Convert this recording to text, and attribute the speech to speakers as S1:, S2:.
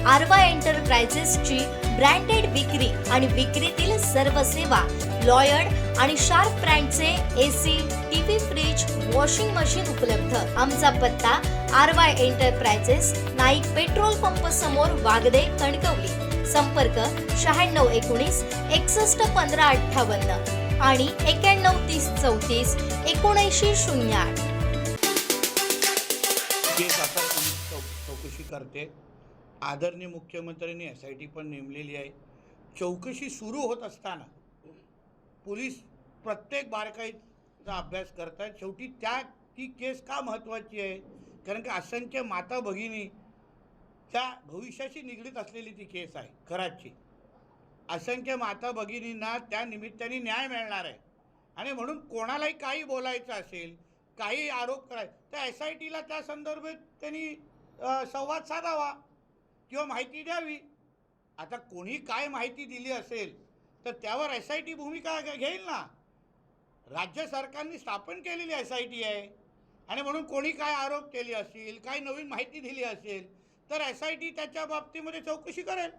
S1: आरवा एंटरप्राइजेसची branded विक्री आणि विक्रीतील सर्व सेवा, लॉयड आणि शार्प ब्रँडचे AC, TV, fridge, washing machine उपलब्ध। आमचा पत्ता Aarva enterprises, Naik petrol pump समोर, वागदे, कणकवली। संपर्क 9619 61 15 58 आणि 91 30 34 79 08।
S2: केस आता पोलीस चौकशी करते। आदरणीय मुख्यमंत्र्यांनी SIT पण नेमलेली आहे। चौकशी सुरू होत असताना पोलीस प्रत्येक बारकाईचा अभ्यास करतात। शेवटी ती केस का महत्त्वाची आहे, कारण की असंख्य माता भगिनीच्या भविष्याशी निगडीत असलेली ती केस आहे। कराडची असंख्य माता भगिनींना त्या निमित्ताने न्याय मिळणार आहे आणि म्हणून कोणालाही काही बोलायचं असेल, काही आरोप करायचे तर SITला त्या संदर्भात त्यांनी संवाद साधावा किंवा माहिती द्यावी। आता कोणी काय माहिती दिली असेल तर त्यावर SIT भूमिका घेईल ना। राज्य सरकारने स्थापन केलेली SIT आहे आणि म्हणून कोणी काय आरोप केले असतील, काही नवीन माहिती दिली असेल तर SIT त्याच्या बाबतीमध्ये चौकशी करेल।